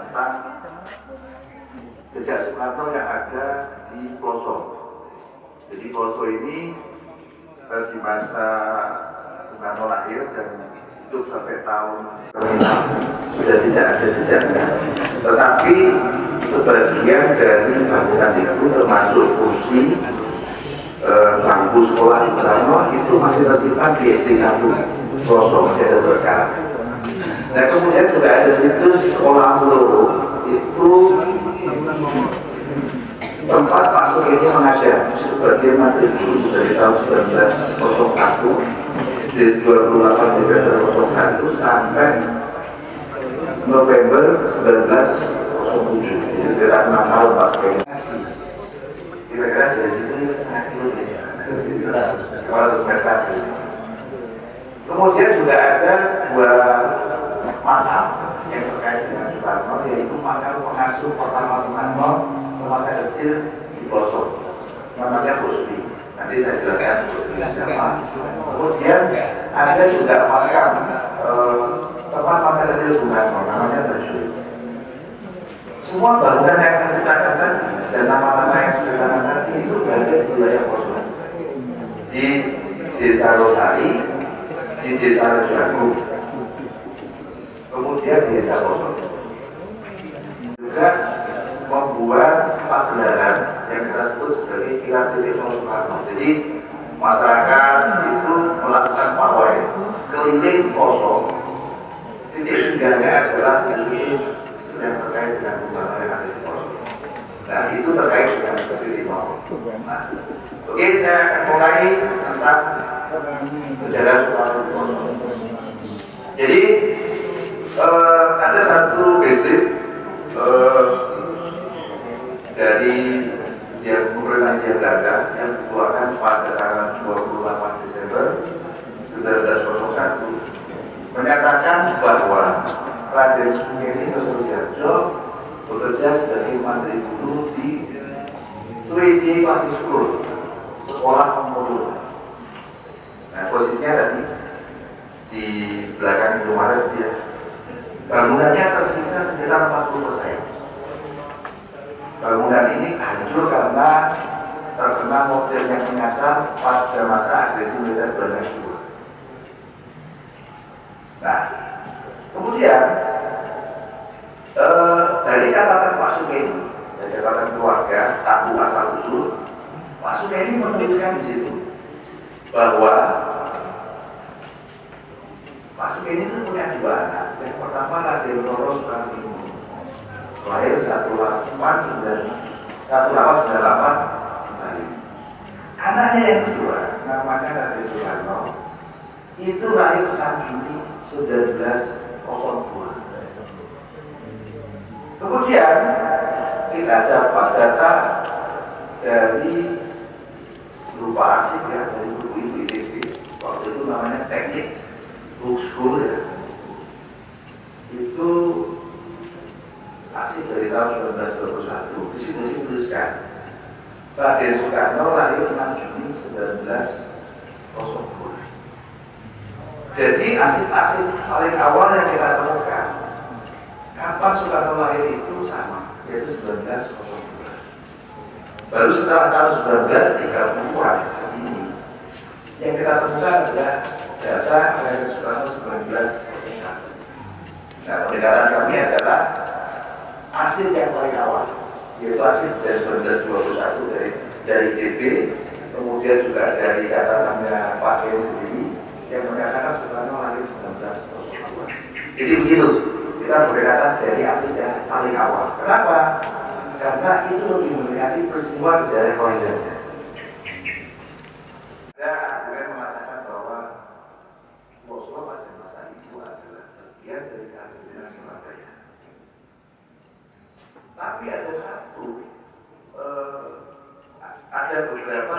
tentang jejak Soekarno yang ada di Ploso. Jadi Ploso ini di masa Soekarno lahir dan hidup sampai tahun terminal sudah tidak ada jejaknya. Tetapi sebagian dari bangunan itu termasuk kursi bangku sekolah Soekarno itu masih tersimpan di SD 1 Ploso, masih ada sekarang. Nah kemudian juga ada situs sekolah Loro, itu tempat Pak Soekarno mengajar sebagai menteri guru dari tahun 1901 di 28 Desember 01 sampai November 1907. Jadi sekitar 6 tahun Pak Soekarno ngaji. Kira-kira dari situ setengah kilo ya, 200 meter. Kemudian juga ada dua makam yang terkait dengan Soekarno, yaitu makam pengasuh pertama Soekarno semasa kecil di Ploso, namanya Busbi. Nanti saya jelaskan Busbi siapa. Kemudian ada juga makam tempat masa kecil Soekarno, namanya Bajul. Semua bangunan yang akan kita katakan dan nama-nama yang sudah kita katakan itu berada di wilayah Ploso, di Desa Rosari, di Desa Rajagung, kemudian di Desa Ploso. Juga membuat pagelaran yang kita sebut sebagai Kirab Titik Soekarno. Jadi masyarakat itu melakukan pawai keliling Ploso. Titik singgahnya adalah isu yang terkait dengan Soekarno yang ada di Ploso. Nah itu terkait dengan titik Ploso. Nah, oke, saya akan mulai tentang sejarah Soekarno di Ploso. Jadi ada satu distrik dari yang pemerintahan Hindia Belanda yang dikeluarkan pada tanggal 28 Desember 1901 menyatakan bahwa Raden Sungeni Sosrojiarjo bekerja sebagai Menteri Guru di Twidi Klasik School, sekolah pemulung. Nah posisinya tadi di belakang Indomaret dia. Bangunannya tersisa sekitar 40%. Bangunan ini hancur karena terkena mortir yang menyasar pada masa agresi militer Belanda kedua. Nah, kemudian dari catatan Pak Soekarno, dari catatan keluarga, tahu asal usul, Pak Soekarno menuliskan di situ bahwa Pak Soekarno itu punya dua anak. Yang pertama Raden Toro Soekarno, lahir 1898 Bali. Anaknya yang kedua, namanya Raden Soekarno, itu lahir 6 Juni 1902. Kemudian kita dapat data dari berupa arsip ya, dari buku Ibu ITB, waktu itu namanya Teknik Book School ya. Itu arsip dari tahun 1921. Di situ dituliskan Raden Soekarno lahir 6 Juni 1902. Jadi arsip-arsip paling awal yang kita temukan kapan Soekarno lahir itu sama, yaitu 1902. Baru setelah tahun 1930-an ke sini yang kita temukan adalah data lahir Soekarno 1901. Nah, pendekatan kami adalah arsip yang paling awal, yaitu arsip dari 1921 dari ITB, kemudian juga dari catatannya Pak Kiai sendiri yang menyatakan Soekarno lahir 1902. Jadi begitu, kita berdekatan dari arsip yang paling awal. Kenapa? Karena itu lebih mendekati peristiwa sejarah kelahirannya. Ada argumen mengatakan bahwa Ploso pada masa itu adalah bagian dari kearifan Surabaya. Tapi ada ada beberapa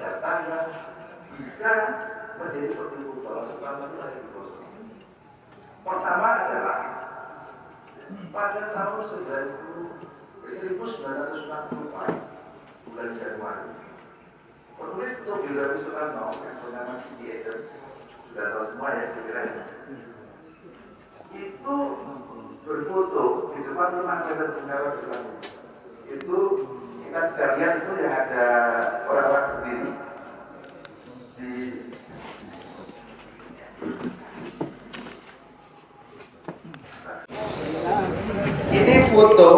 data yang bisa menjadi petunjuk bahwa Soekarno itu lahir di Ploso. Pertama adalah pada tahun 1964 bulan Januari, penulis autobiografi Soekarno yang bernama C.D. Adams, sudah tahu semua ya kira-kira, itu berfoto di depan rumah Raden Bung Karno itu kita bisa lihat itu yang ada orang-orang berdiri di ini foto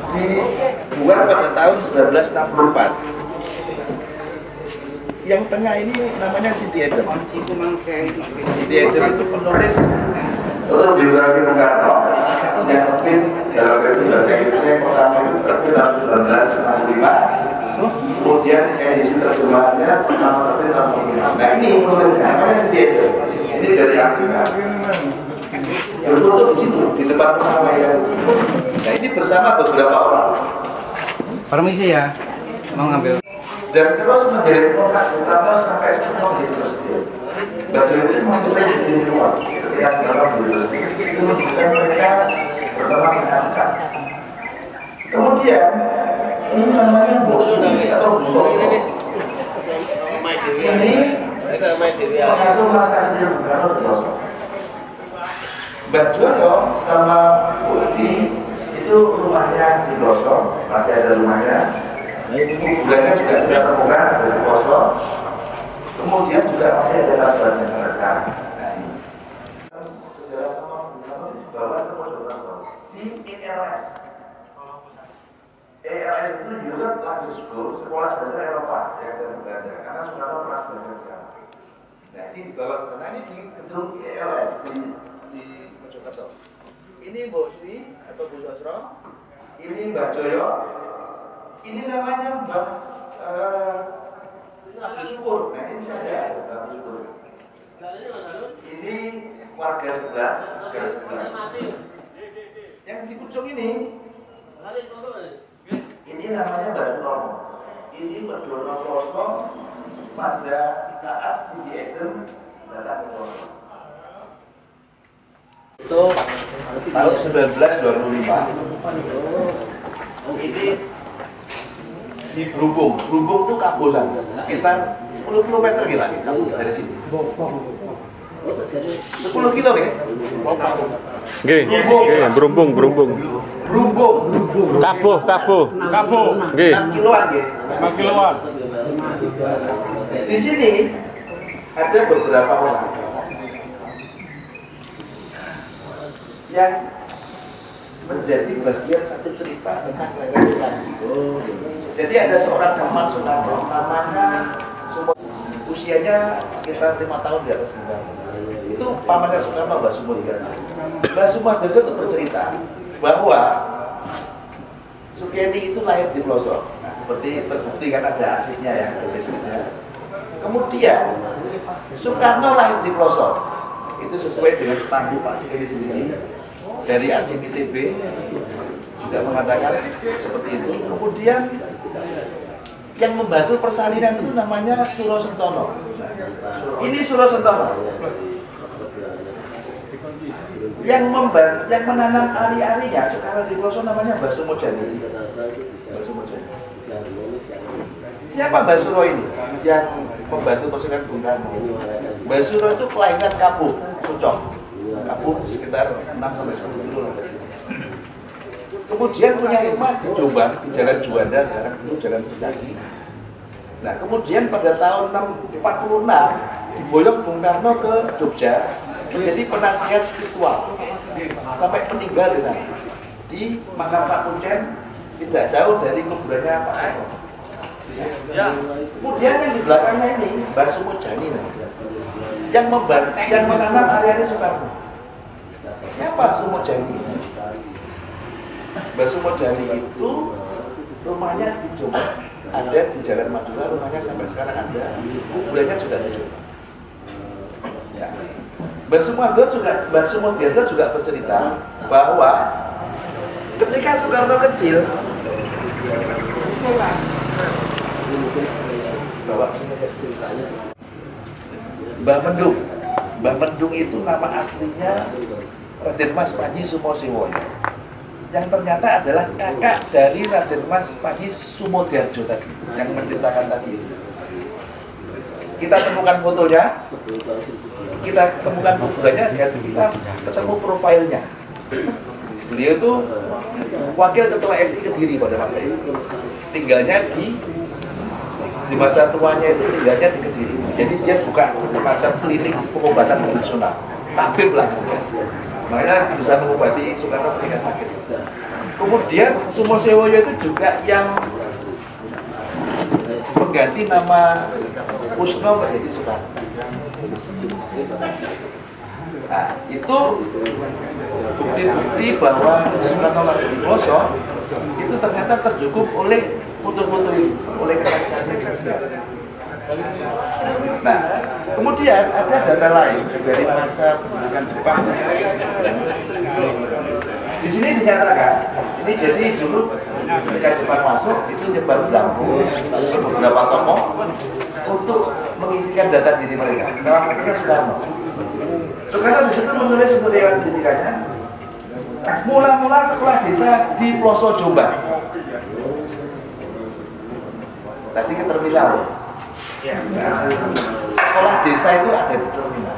dibuat pada tahun 1964. Yang tengah ini namanya Cindy Adams. Cindy Adams itu penulis biografi Bung Karno yang mungkin dalam versi bahasa Inggrisnya yang pertama itu terbit tahun 1965, kemudian edisi terjemahannya pertama terbit tahun 1965. Nah ini penulisnya namanya Cindy Adams. Ini dari Afrika. Berfoto di situ di depan rumah saya. Nah ini bersama beberapa orang. Permisi ya, mau ngambil. Dan terus menjadi kontak utama sampai sepenuhnya itu sendiri. Baju itu masih sering di luar. Ketika dalam dulu itu menunjukkan mereka berteman mengangkat. Kemudian ini namanya Bosuni atau Busoso. Ini pengasuh Mas Kanjeng Bung Karno di Bosok. Mbak Joyo sama Budi itu rumahnya di Bosok, masih ada rumahnya. Bulannya juga sudah temukan dari Poso, kemudian juga masih ada kabarnya sampai sekarang. Nah ini sejarah sama bahwa di ELS. ELS itu Europe Language School, sekolah bahasa Eropa yang ada di Belanda, karena Soekarno pernah belajar di sana. Nah ini dibawa ke sana, ini di gedung ELS di Mojokerto. Ini Mbak Sri atau Bu Sosro, ini Mbak Joyo. Ini namanya Mbak Abdul Syukur. Nah ini saja Mbak Abdul Syukur. Ini warga sebelah, yang di ujung ini namanya Mbak Sunomo. Ini Merdono kosong pada saat Cindy Adams datang ke Poso. Itu tahun 1925. Ini di Brubung. Brubung itu Kambolan, sekitar 10 km kira dari sini. 10 km ya? Nggih, Brumbung. Brubung. Kabuh. Nggih. 6 kiloan nggih. 5 kiloan. Di sini ada beberapa orang yang menjadi bagian satu cerita tentang kelahiran. Jadi ada seorang teman Soekarno, namanya usianya sekitar 5 tahun di atas Bung Karno. Itu pamannya Soekarno, Mbah Sumodarjo. Mbah Sumodarjo itu bercerita bahwa Sukeni itu lahir di pelosok. Nah, seperti terbukti kan ada aslinya ya, domestiknya. Kemudian Soekarno lahir di pelosok. Itu sesuai dengan stambul Pak Sukeni sendiri. Dari ASIM ITB juga mengatakan seperti itu. Kemudian yang membantu persalinan itu namanya Suro Sentono. Ini Suro Sentono. Yang menanam ari-arinya sekarang di pelosok namanya Mbah Sumojani. Siapa Mbah Suro ini yang membantu persalinan Bung Karno? Mbah Suro itu kelahiran Kabuh, Sucok. Kabuh sekitar 6-10 km. Kemudian punya rumah di Jombang, di Jalan Juanda, sekarang itu Jalan Sedaki. Nah, kemudian pada tahun 1946 diboyong Bung Karno ke Jogja menjadi penasihat spiritual sampai meninggal di sana di makam Pak Kuncen, tidak jauh dari kuburannya Pak Karno. Kemudian yang di belakangnya ini Mbah Sumojani yang menanam area Soekarno. Siapa Sumojani? Mbah Sumojani itu rumahnya di Jombang, ada di Jalan Madura, rumahnya sampai sekarang ada, kuburannya juga di Jombang. Ya. Mbah Sumodarjo juga bercerita bahwa ketika Soekarno kecil, Mbah Mendung itu nama aslinya Raden Mas Panji Sumosiwoyo, yang ternyata adalah kakak dari Raden Mas Panji Sumodarjo tadi, yang menceritakan tadi itu. Kita temukan fotonya, kita temukan kuburannya, kita ketemu profilnya. Beliau tuh wakil ketua SI Kediri pada masa itu. Tinggalnya di masa tuanya itu tinggalnya di Kediri. Jadi dia buka semacam klinik pengobatan tradisional, tabib lah. Makanya bisa mengobati Soekarno ketika sakit. Kemudian Sumo Sewoyo itu juga yang mengganti nama Kusno menjadi Soekarno. Nah, itu bukti-bukti bahwa Soekarno lagi di Pelosok itu ternyata terdukung oleh foto-foto itu, oleh kesaksian. Nah, kemudian ada data lain dari masa pendudukan Jepang. Di sini dinyatakan, ini jadi dulu ketika Jepang masuk itu nyebar belangko beberapa tokoh untuk mengisikan data diri mereka. Salah satunya Soekarno. Soekarno di situ menulis pendidikan pendidikannya. Mula-mula sekolah desa di Pelosok Jombang. Tadi ke terminal. Sekolah desa itu ada di terminal.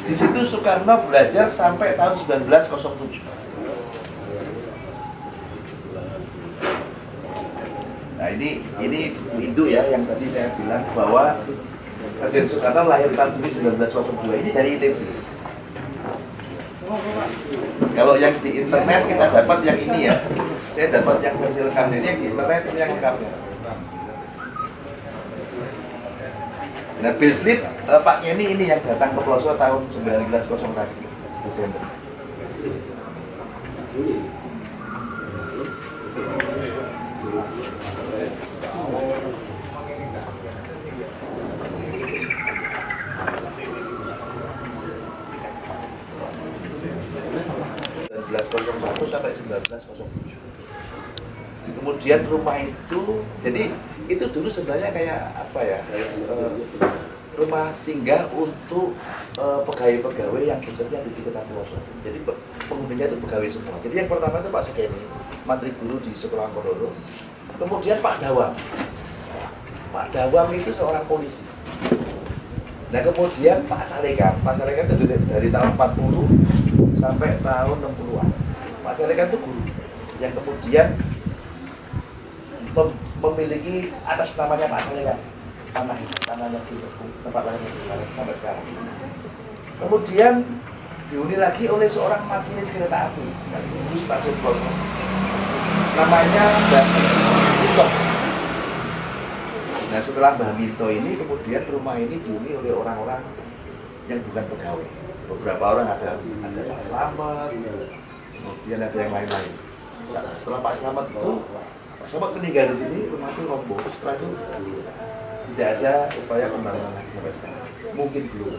Di situ Soekarno belajar sampai tahun 1907. Nah ini induk ya yang tadi saya bilang bahwa Raden Soekarno lahir tahun 1902 ini dari ITB. Kalau yang di internet kita dapat yang ini ya, saya dapat yang versi lengkapnya. Ini yang di internet ini yang lengkapnya. Nah, Bill Smith, Pak Kenny ini yang datang ke Pelosok tahun 1901 Desember. Sampai 1907. Kemudian rumah itu, jadi itu dulu sebenarnya kayak apa ya? Rumah singgah untuk pegawai-pegawai yang bekerja di sekitar Pelosok. Jadi penghuninya itu pegawai semua. Jadi yang pertama itu Pak Sugeng, Menteri Guru di Sekolah Kororo. Kemudian Pak Dawam. Pak Dawam itu seorang polisi. Nah kemudian Pak Salekan itu dari tahun 40 sampai tahun 60-an. Pak Salekan itu guru yang kemudian memiliki atas namanya Pak Salekan tanahnya di tempat lain sampai sekarang. Kemudian dihuni lagi oleh seorang masinis kereta api di stasiun Pelosok. Namanya Mbak Minto. Nah setelah Mbak Minto ini kemudian rumah ini dihuni oleh orang-orang yang bukan pegawai. Beberapa orang ada Pak Slamet, kemudian ada yang lain-lain. Setelah Pak Slamet itu, Pak Slamet meninggal di sini, rumah itu roboh. Setelah itu tidak ada upaya pembangunan lagi sampai sekarang. Mungkin belum.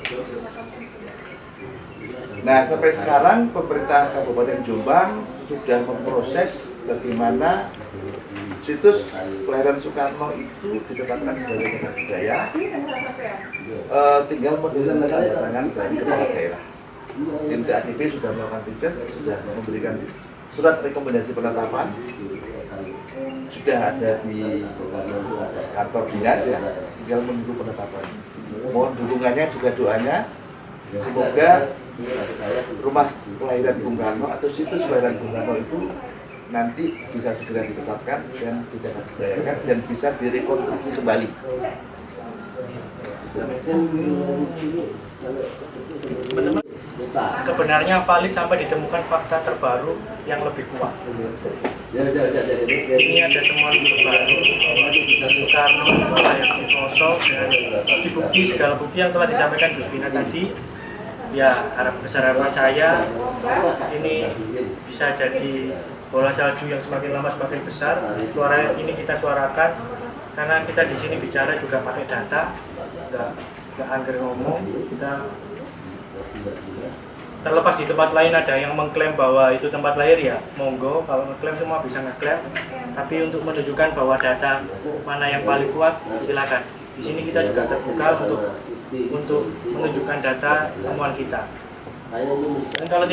Nah sampai sekarang pemerintah Kabupaten Jombang sudah memproses bagaimana situs kelahiran Soekarno itu ditetapkan sebagai cagar budaya. Tinggal menandatangani dari kepala daerah. Tim TADP sudah melakukan riset, sudah memberikan surat rekomendasi penetapan, sudah ada di kantor dinas ya, tinggal menunggu penetapan. Mohon dukungannya juga doanya, semoga rumah kelahiran Bung Karno atau situs kelahiran Bung Karno itu nanti bisa segera ditetapkan dan tidak dibayarkan dan bisa direkonstruksi kembali. Kebenarnya valid sampai ditemukan fakta terbaru yang lebih kuat. Ini ada temuan terbaru Soekarno lahir di Pelosok dan bukti segala bukti yang telah disampaikan Gus Bina tadi. Ya harapan saya ini bisa jadi bola salju yang semakin lama semakin besar. Suara ini kita suarakan karena kita di sini bicara juga pakai data, nggak angker ngomong. Kita terlepas di tempat lain ada yang mengklaim bahwa itu tempat lahir ya monggo, kalau ngeklaim semua bisa ngeklaim, tapi untuk menunjukkan bahwa data mana yang paling kuat silakan. Di sini kita juga terbuka untuk menunjukkan data temuan kita. Dan kalau